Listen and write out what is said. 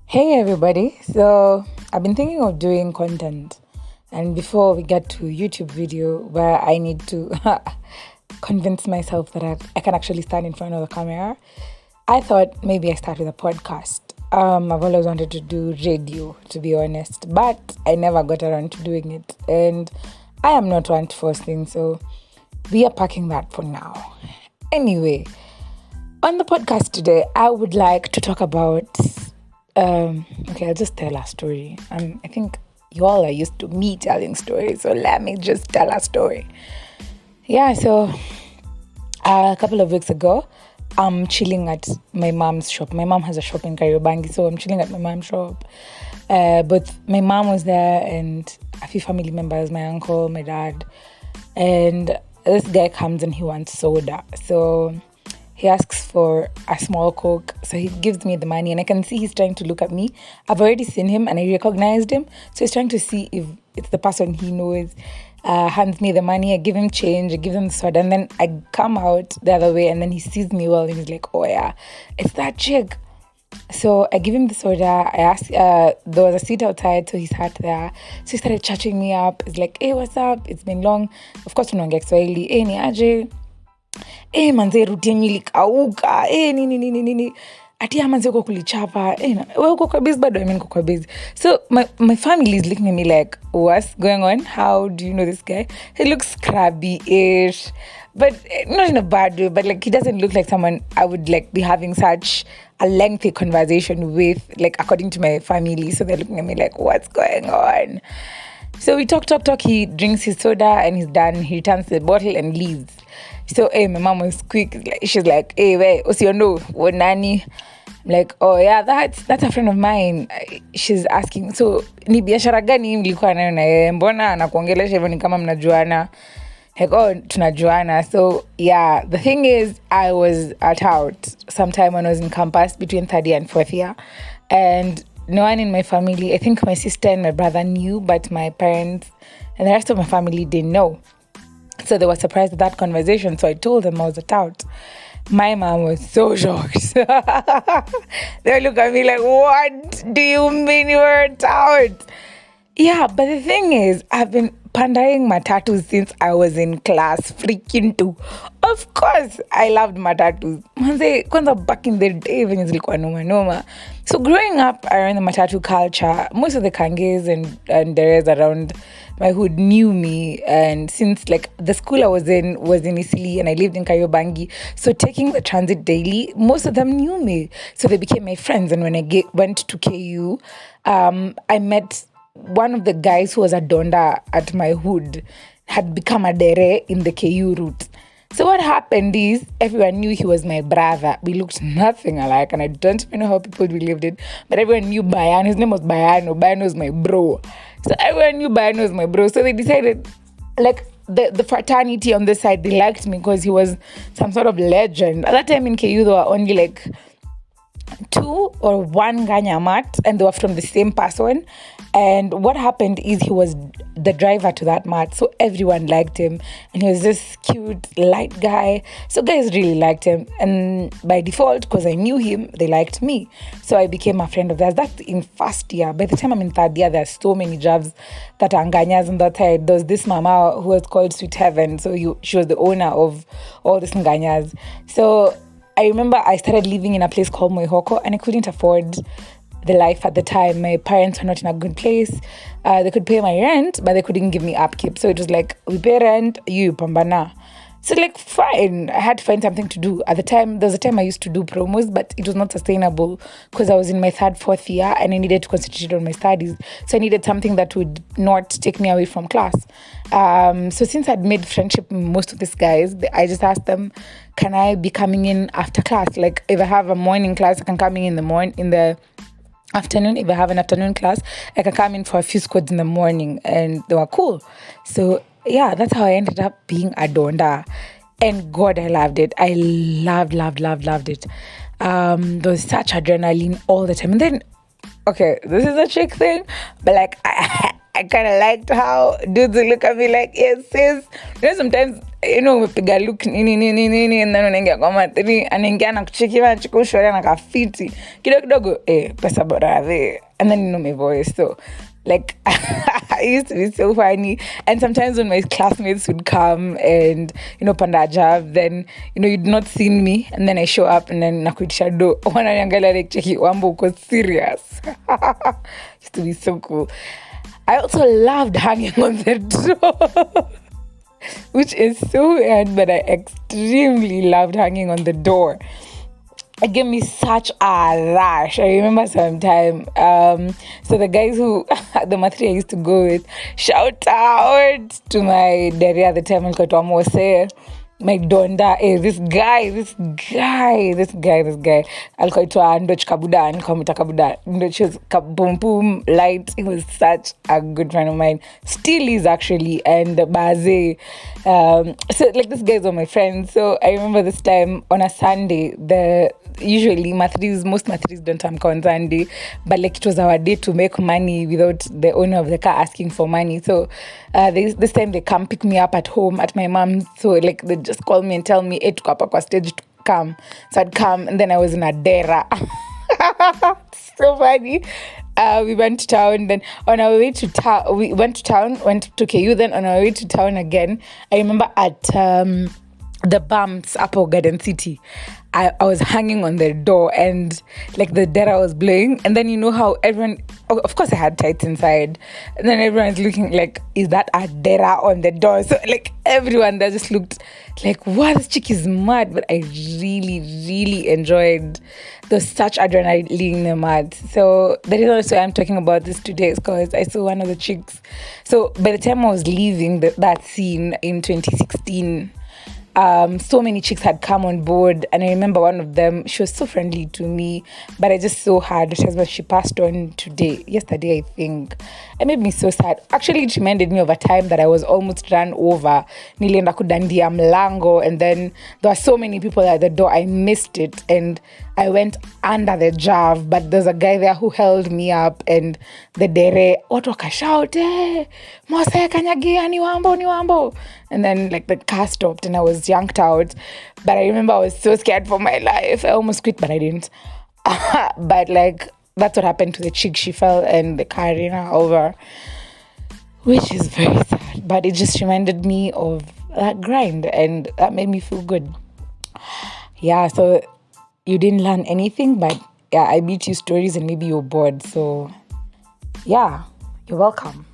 Hey everybody. So I've been thinking of doing content, and before we get to YouTube video where I need to convince myself that I can actually stand in front of the camera, I thought maybe I start with a podcast. I've always wanted to do radio, to be honest, but I never got around to doing it, and I am not one to force things, so we are parking that for now. Anyway, on the podcast today, I would like to talk about okay, I'll just tell a story. I think you all are used to me telling stories, so let me just tell a story. Yeah, so a couple of weeks ago, I'm chilling at my mom's shop. My mom has a shop in Kariobangi, so I'm chilling at my mom's shop. But my mom was there and a few family members, my uncle, my dad, and this guy comes and he wants soda. So he asks for a small Coke, so he gives me the money, and I can see he's trying to look at me. I've already seen him, and I recognized him, so he's trying to see if it's the person he knows. Hands me the money, I give him change, I give him the soda, and then I come out the other way, and then he sees me well, and he's like, oh yeah, it's that chick. So I give him the soda. I asked, there was a seat outside, so he sat there. So he started chatting me up. He's like, hey, what's up? It's been long. Of course, tunaongea Kiswahili. Hey, ni aje? Manze ruti yenyu ilikauka. Nini. Ati manze uko kulichapa. Wewe uko kwa busy bado, niko kwa busy. So my family is looking at me like, what's going on? How do you know this guy? He looks scrubby-ish. But not in a bad way, but like he doesn't look like someone I would like be having such a lengthy conversation with, like according to my family. So they're looking at me like, what's going on? So we talk. He drinks his soda and he's done. He returns the bottle and leaves. So, my mom was quick. She's like, hey, wait, Osiono, what nani? I'm like, oh yeah, that's a friend of mine. She's asking, so ni biashara gani mlikuwa nayo na yeye? Mbona anakuongelesha hivyo ni kama mnajuana? Like, oh, tunajuana. So yeah, the thing is, I was at out sometime when I was in campus between third year and fourth year, and no one in my family, I think my sister and my brother knew, but my parents and the rest of my family didn't know. So they were surprised at that conversation. So I told them I was a tout. My mom was so shocked. They look at me like, what do you mean you were a tout? Yeah, but the thing is, I've been pandering my tattoos since I was in class freaking 2. Of course, I loved my tattoos. Kwanza back in the day, when zilikuwa noma. So growing up around the matatu culture, most of the kanges and there is around my hood knew me, and since like the school I was in Isili and I lived in Kariobangi, so taking the transit daily, most of them knew me, so they became my friends. And when I went to KU, I met one of the guys who was a donda at my hood, had become a dere in the KU route. So what happened is everyone knew he was my brother. We looked nothing alike, and I don't even know how people believed it, but everyone knew Bayan. His name was Bayano. Bayano was my bro. So everyone knew Bayano was my bro. So they decided, like, the fraternity on this side, they liked me because he was some sort of legend. At that time in KU, there were only like 2 or 1 Ganyamat, and they were from the same person. And what happened is he was the driver to that mat, so everyone liked him, and he was this cute light guy, so guys really liked him. And by default, because I knew him, they liked me, so I became a friend of theirs. That's in first year. By the time I'm in third year, there's so many jobs that are nganyas on that side. There's this mama who was called Sweet Heaven, so she was the owner of all these nganyas. So I remember I started living in a place called Moihoko, and I couldn't afford the life at the time. My parents were not in a good place. They could pay my rent, but they couldn't give me upkeep. So it was like, we pay rent, you pambana. So like, fine, I had to find something to do. At the time, there was a time I used to do promos, but it was not sustainable because I was in my third, fourth year, and I needed to concentrate on my studies. So I needed something that would not take me away from class. So since I'd made friendship with most of these guys, I just asked them, can I be coming in after class? Like, if I have a morning class, I can come in the afternoon. If I have an afternoon class, I can come in for a few squads in the morning, and they were cool. So yeah, that's how I ended up being a donda, and God, I loved it. I loved it. There was such adrenaline all the time. And then, okay, this is a chick thing, but like I I kind of liked how dudes would look at me like, yes, sis. Sometimes, umepiga look nini, and then unaingia kwa matri, anaingia na kuchikiwa, chikushwari na kafiti. Kidogo, pesa bora ve. And then, my voice. So, like, I used to be so funny. And sometimes when my classmates would come and, panda job, then, you'd not seen me. And then I show up and then nakuitisha do. Wananiangalia like, cheki, wambo uko serious. Used to be so cool. I also loved hanging on the door. Which is so weird, but I extremely loved hanging on the door. It gave me such a rush. I remember sometime. So the guys who, the mathri I used to go with, shout out to my daddy at the time, my donda, this guy, alikoitwa Ndoch Kabuda, nikamwita Kabuda. Ndoch was kaboom light. He was such a good friend of mine. Still is actually. And Baze. So like this guys were my friends. So I remember this time on a Sunday, usually most mathris don't come on Sunday, but like it was our day to make money without the owner of the car asking for money. So this time they come pick me up at home at my mom's. So like they just call me and tell me, hey, tuko hapa kwa stage to come. So I'd come and then I was in a dera. So funny. We went to town. Then on our way to town, we went to town, went to KU. Then on our way to town again, I remember at the bumps up Garden City, I was hanging on the door and like the dera was blowing, and then how everyone, of course I had tights inside, and then everyone's looking like, is that a dera on the door? So like everyone that just looked like, wow, this chick is mad. But I really enjoyed. There's such adrenaline in the mad. So the reason also I'm talking about this today is because I saw one of the chicks. So by the time I was leaving that scene in 2016, so many chicks had come on board, and I remember one of them, she was so friendly to me, but I just saw her. She passed on yesterday I think. It made me so sad. Actually, it reminded me of a time that I was almost run over. Nilienda kudandia mlango, and then there were so many people at the door. I missed it, and I went under the jav, but there's a guy there who held me up, and the dere, watu wakashout, Mose kanyagia, ni wambo. And then like the car stopped and I was yanked out. But I remember I was so scared for my life. I almost quit, but I didn't. But like that's what happened to the chick. She fell and the car ran her over, which is very sad. But it just reminded me of that grind, and that made me feel good. Yeah, so you didn't learn anything, but yeah, I beat you stories and maybe you're bored. So yeah, you're welcome.